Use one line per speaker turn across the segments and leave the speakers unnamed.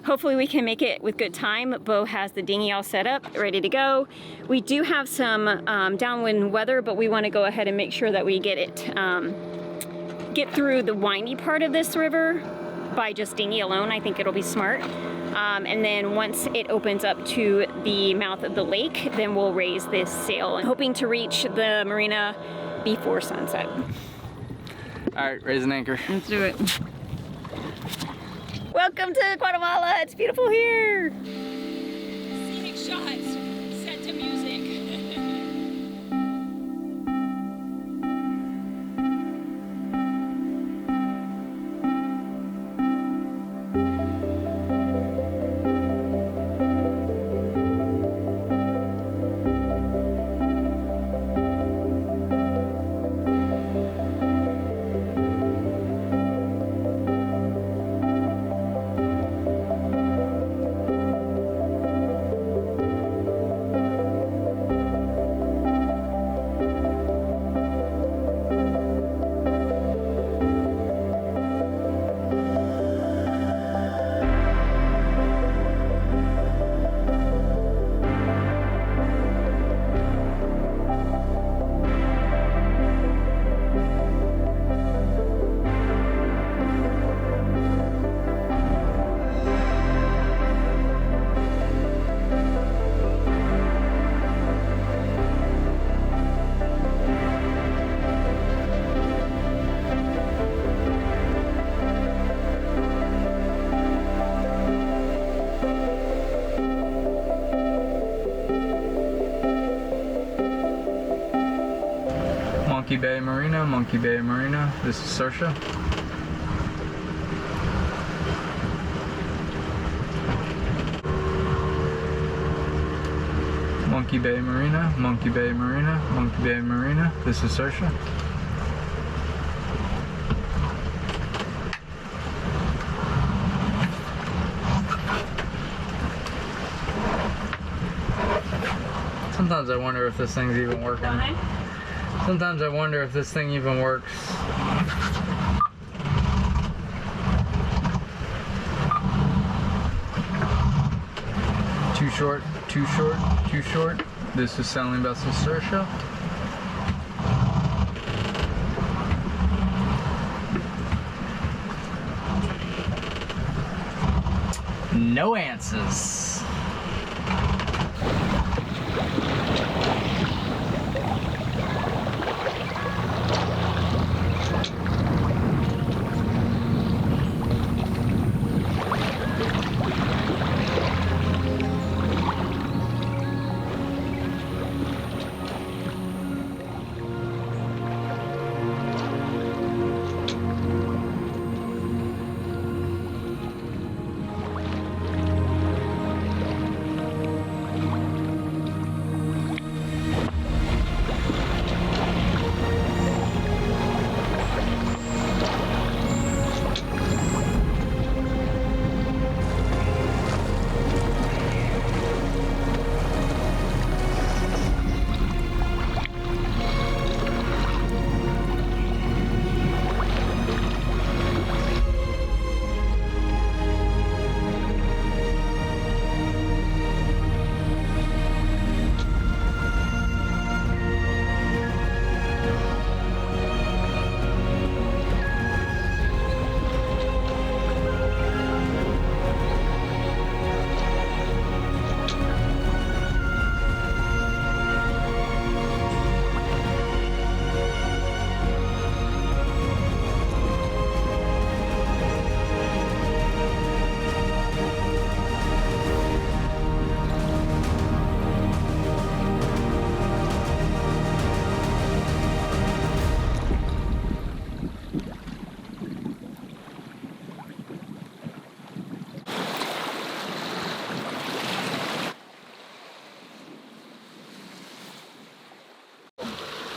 hopefully we can make it with good time. Beau has the dinghy all set up, ready to go. We do have some downwind weather, but we want to go ahead and make sure that we get it, get through the windy part of this river by just dinghy alone. I think it'll be smart. And then once it opens up to the mouth of the lake, then we'll raise this sail, hoping to reach the marina before sunset.
All right, raise an anchor.
Let's do it. Welcome to Guatemala. It's beautiful here.
Scenic shots set to music.
Monkey Bay Marina, Monkey Bay Marina. This is Saoirse. Monkey Bay Marina, Monkey Bay Marina, Monkey Bay Marina. This is Saoirse. Sometimes I wonder if this thing's even working. Sometimes I wonder if this thing even works. Too short, too short, too short. This is sailing vessel Saoirse. No answers.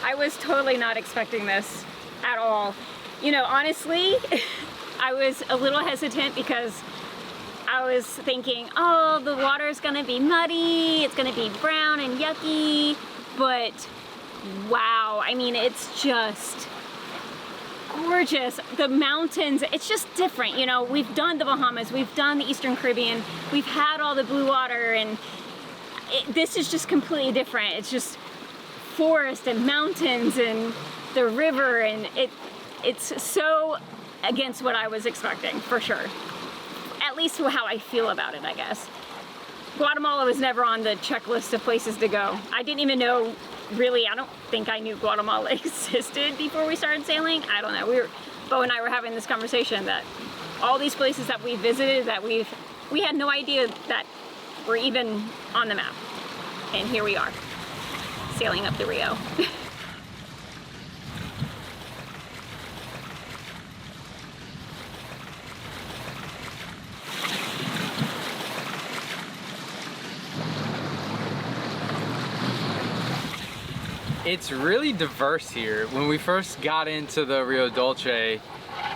I was totally not expecting this at all. You know, honestly, I was a little hesitant because I was thinking, oh, the water's gonna be muddy, it's gonna be brown and yucky, but wow, I mean, it's just gorgeous. The mountains, it's just different. You know, we've done the Bahamas, we've done the Eastern Caribbean, we've had all the blue water, and this is just completely different. It's just forest and mountains and the river, and it's so against what I was expecting, for sure. At least how I feel about it, I guess. Guatemala was never on the checklist of places to go. I didn't even know, really, I don't think I knew Guatemala existed before we started sailing. I don't know. Beau and I were having this conversation that all these places that we visited that we had no idea that were even on the map. And here we are, sailing up the Rio.
It's really diverse here. When we first got into the Rio Dolce,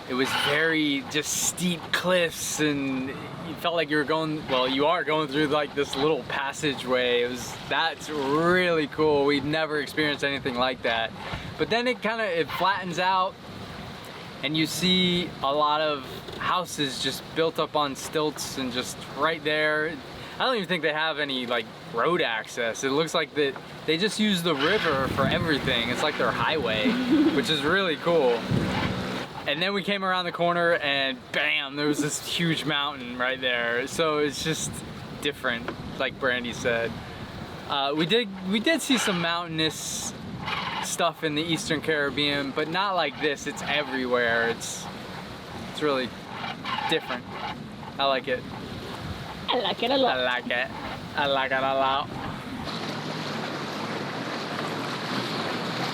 it was very just steep cliffs, and you felt like you were going, well, you are going through like this little passageway. That's really cool. We'd never experienced anything like that. But then it flattens out, and you see a lot of houses just built up on stilts and just right there. I don't even think they have any like road access. It looks like that they just use the river for everything. It's like their highway, which is really cool. And then we came around the corner and bam, there was this huge mountain right there. So it's just different, like Brandy said. We did see some mountainous stuff in the Eastern Caribbean, but not like this. It's everywhere. It's really different. I like it.
I like it a lot.
I like it. I like it a lot.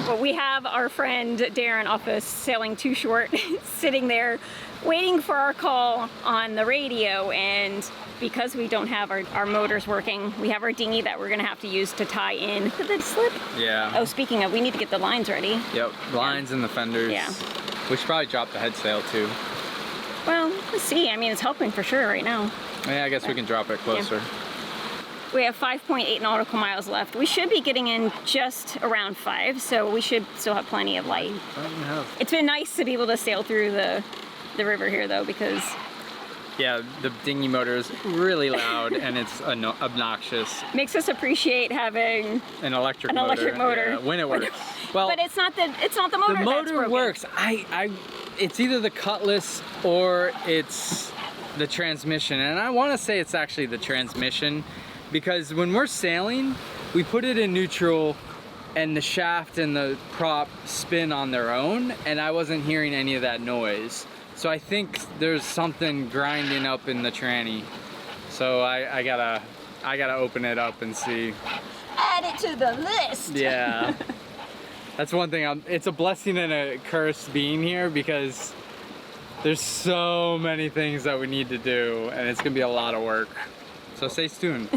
Well, we have our friend Darren off us sailing too short, sitting there waiting for our call on the radio, and because we don't have our motors working, we have our dinghy that we're gonna have to use to tie in to the slip.
Yeah.
Oh, speaking of, we need to get the lines ready.
Yep, lines and the fenders.
Yeah.
We should probably drop the head sail too.
Well, let's see. I mean, it's helping for sure right now.
Yeah, I guess we can drop it closer.
Yeah. We have 5.8 nautical miles left. We should be getting in just around 5, so we should still have plenty of light. It's been nice to be able to sail through the river here, though, because...
Yeah, the dinghy motor is really loud and it's obnoxious.
Makes us appreciate having
an electric
motor.
Yeah, when it works. Well,
but it's not the motor.
The motor
that's broken.
works. It's either the Cutlass or it's the transmission, and I want to say it's actually the transmission, because when we're sailing, we put it in neutral, and the shaft and the prop spin on their own, and I wasn't hearing any of that noise. So I think there's something grinding up in the tranny. So I gotta open it up and see.
Add it to the list.
Yeah. That's one thing. It's a blessing and a curse being here, because there's so many things that we need to do, and it's gonna be a lot of work. So stay tuned.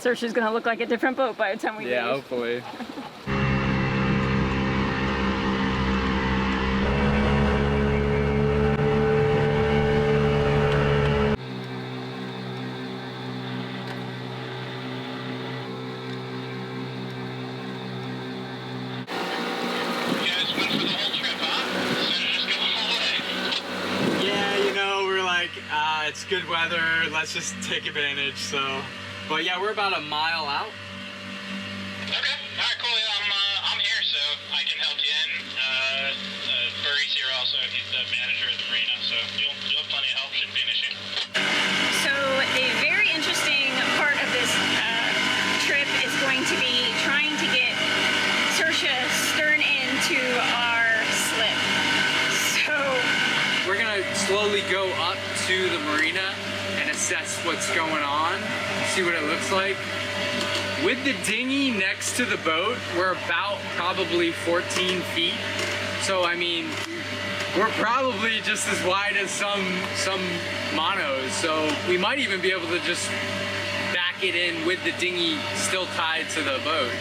Saoirse's gonna look like a different boat by the time we leave.
Yeah, hopefully. It's good weather, let's just take advantage, so. But yeah, we're about a mile out.
Okay, alright, cool, yeah, I'm here, so I can help you in. Furry's here also, he's the manager of the marina, so you'll have plenty of help, shouldn't be an issue.
So a very interesting part of this trip is going to be trying to get Saoirse stern into our slip. So
we're gonna slowly go up to the marina and assess what's going on, see what it looks like. With the dinghy next to the boat, we're about probably 14 feet. So I mean, we're probably just as wide as some monos. So we might even be able to just back it in with the dinghy still tied to the boat.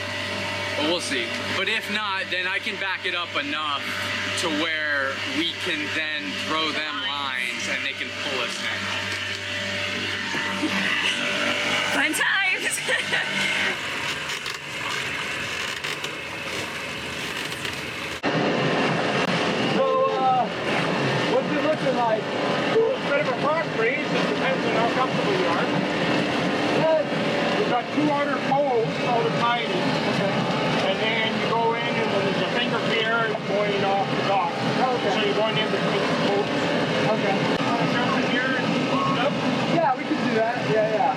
But we'll see. But if not, then I can back it up enough to where we can then throw them lines and they can pull us in.
Fun times!
So
going off the dock.
Okay.
So you're going in between the boats.
Okay.
Jump in here and open up.
Yeah, we can do that. Yeah.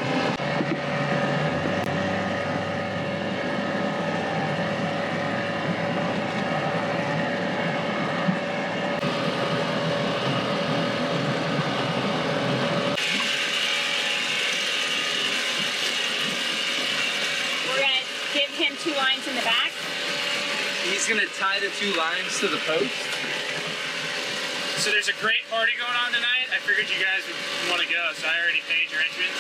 We're gonna give him 2 lines in the back.
He's gonna tie the 2 lines to the post.
So there's a great party going on tonight. I figured you guys would want to go, so I already paid your entrance.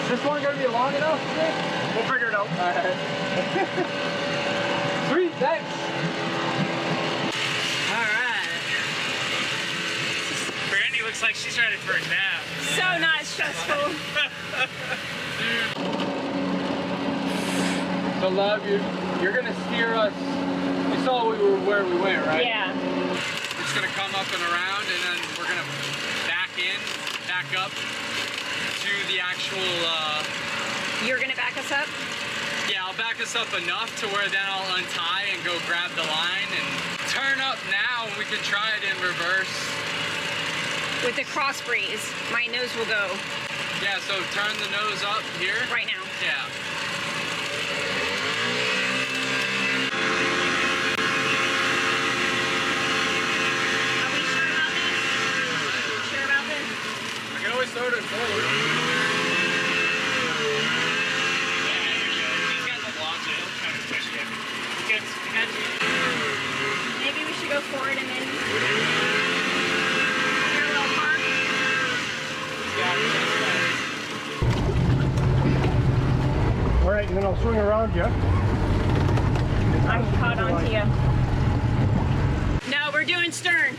Is this one gonna be long enough?
We'll figure it out.
Alright. Sweet, thanks.
Alright. Brandy looks like she's ready for a nap.
So not stressful.
So love, you're gonna steer us. You saw where we went, right?
Yeah.
We're just gonna come up and around, and then we're gonna back up to the actual,
You're gonna back us up?
yeah, I'll back us up enough to where then I'll untie and go grab the line and turn up now, and we can try it in reverse.
With the cross breeze, my nose will go
Yeah, so turn the nose up here.
right now.
Yeah.
Are we sure about this? Sure about this?
I can always throw it forward. These guys will launch it. It'll kind of push you.
Maybe we should go forward and then parallel park.
Alright, and then I'll swing around you.
I'm caught onto you. No, we're doing stern.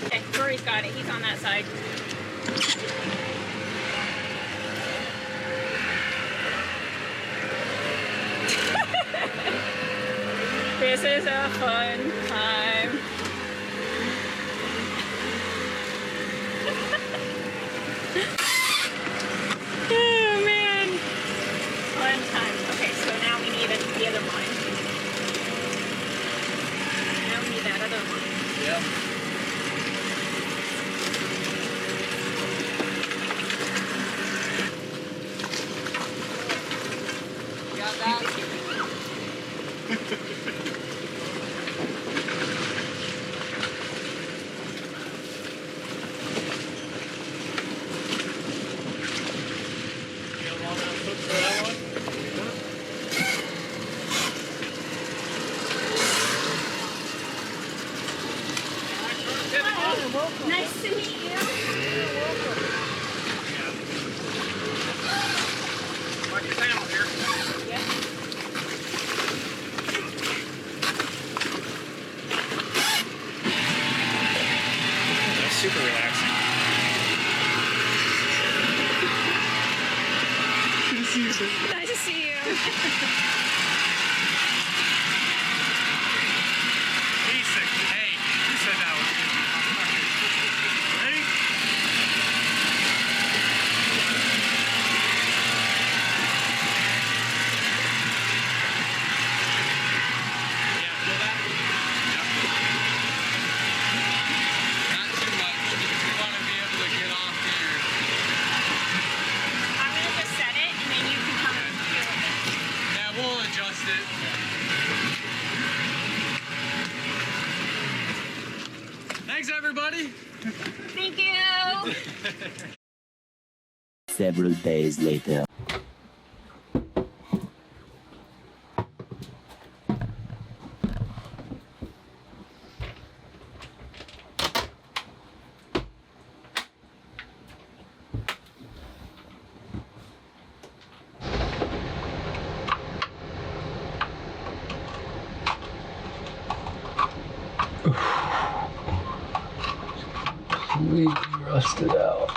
Okay, Rory's got it. He's on that side. This is a fun time. Oh man. Fun time. Okay, so now we need the other line. Now we need that other line.
Yep. Got that?
Nice to meet you.
Like your panel here.
Yep.
That's super relaxing.
Nice to see you.
Basic. Hey, you said that was easy. Ready?
Yeah, feel that? Not too much, because we want to be able to get off here.
I'm gonna just set it and then you can come and feel it.
Yeah, we'll adjust it. Thanks, everybody.
Thank you.
Several days later.
Completely rusted out.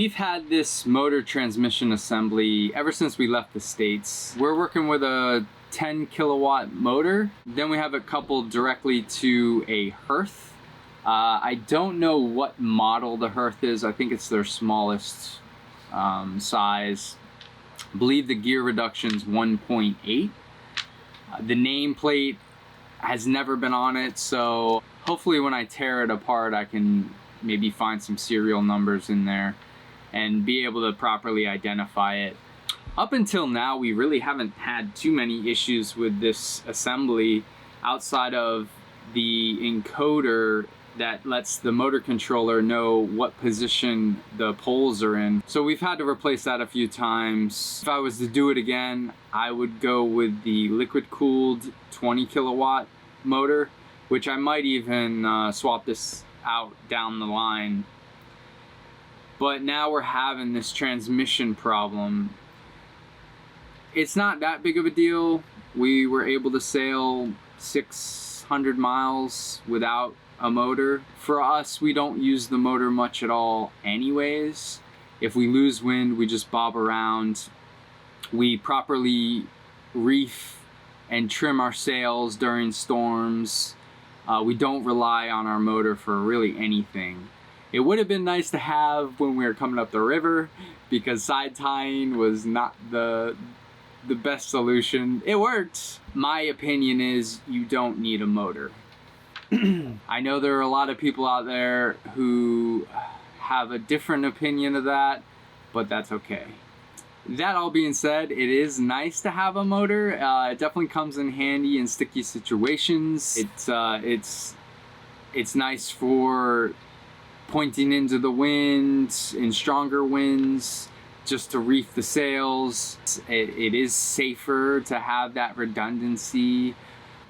we've had this motor transmission assembly ever since we left the States. We're working with a 10 kilowatt motor. Then we have it coupled directly to a hearth. I don't know what model the hearth is. I think it's their smallest size. I believe the gear reduction's 1.8. The nameplate has never been on it, so hopefully when I tear it apart I can maybe find some serial numbers in there and be able to properly identify it. Up until now, we really haven't had too many issues with this assembly outside of the encoder that lets the motor controller know what position the poles are in. So we've had to replace that a few times. If I was to do it again, I would go with the liquid cooled 20 kilowatt motor, which I might even swap this out down the line. But now we're having this transmission problem. It's not that big of a deal. We were able to sail 600 miles without a motor. For us, we don't use the motor much at all anyways. If we lose wind, we just bob around. We properly reef and trim our sails during storms. We don't rely on our motor for really anything. It would have been nice to have when we were coming up the river, because side tying was not the best solution. It worked. My opinion is you don't need a motor. I know there are a lot of people out there who have a different opinion of that, but that's okay. That all being said, it is nice to have a motor. It definitely comes in handy in sticky situations. It's nice for pointing into the wind in stronger winds, just to reef the sails. It is safer to have that redundancy.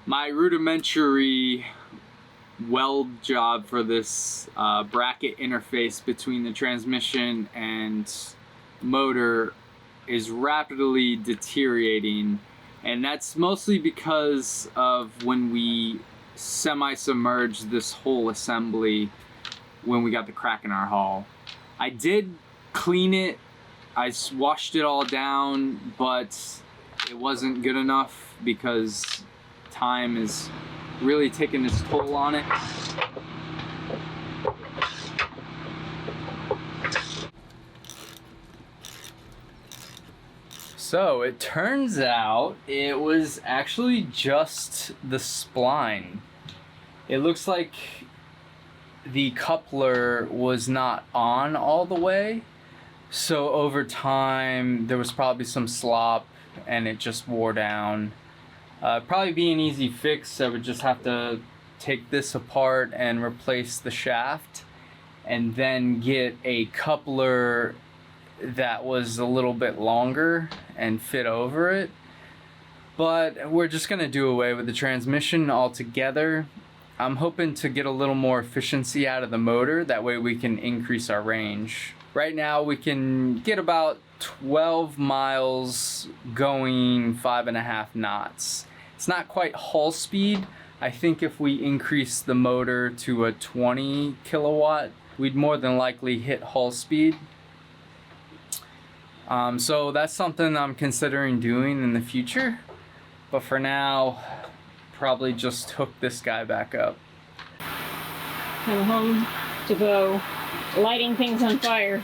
My rudimentary weld job for this bracket interface between the transmission and motor is rapidly deteriorating, and that's mostly because of when we semi-submerged this whole assembly when we got the crack in our hull. I did clean it, I washed it all down, but it wasn't good enough because time is really taking its toll on it. So it turns out it was actually just the spline. It looks like the coupler was not on all the way, so over time there was probably some slop and it just wore down. Probably be an easy fix. I would just have to take this apart and replace the shaft, and then get a coupler that was a little bit longer and fit over it. But we're just gonna do away with the transmission altogether. I'm hoping to get a little more efficiency out of the motor, that way we can increase our range. Right now we can get about 12 miles going 5.5 knots. It's not quite hull speed. I think if we increase the motor to a 20 kilowatt, we'd more than likely hit hull speed. So that's something I'm considering doing in the future. But for now, probably just hook this guy back up.
Come home to Beau, lighting things on fire.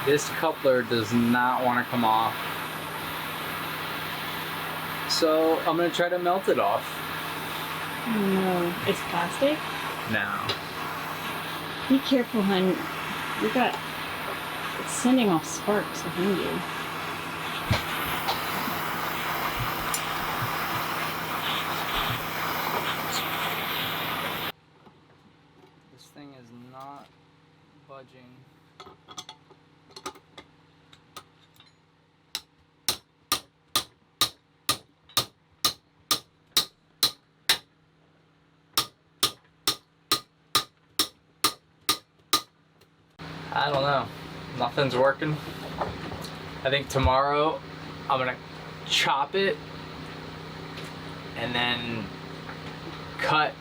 This coupler does not want to come off. So I'm gonna try to melt it off.
No, it's plastic?
Now.
Be careful, hon. It's sending off sparks behind you.
This thing is not budging. I don't know. Nothing's working. I think tomorrow I'm gonna chop it and then cut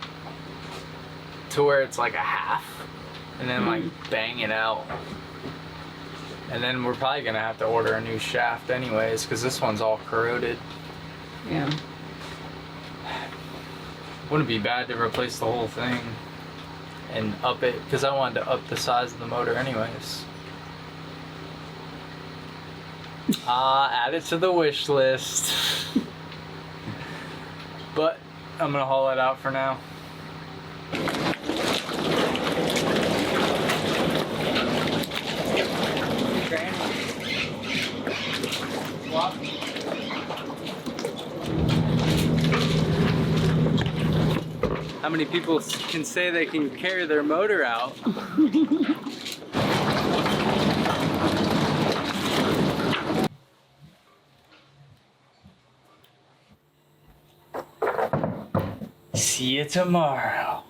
to where it's like a half, and then like bang it out. And then we're probably gonna have to order a new shaft anyways, because this one's all corroded.
Yeah.
Wouldn't be bad to replace the whole thing and up it, because I wanted to up the size of the motor anyways. Add it to the wish list. But I'm gonna haul it out for now. How many people can say they can carry their motor out? See you tomorrow.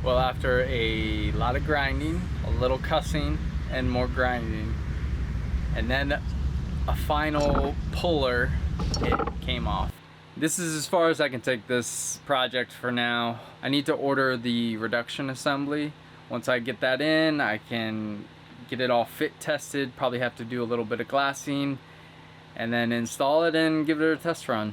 Well, after a lot of grinding, a little cussing, and more grinding, and then a final puller, it came off. This is as far as I can take this project for now. I need to order the reduction assembly. Once I get that in, I can get it all fit tested, probably have to do a little bit of glassing, and then install it and give it a test run.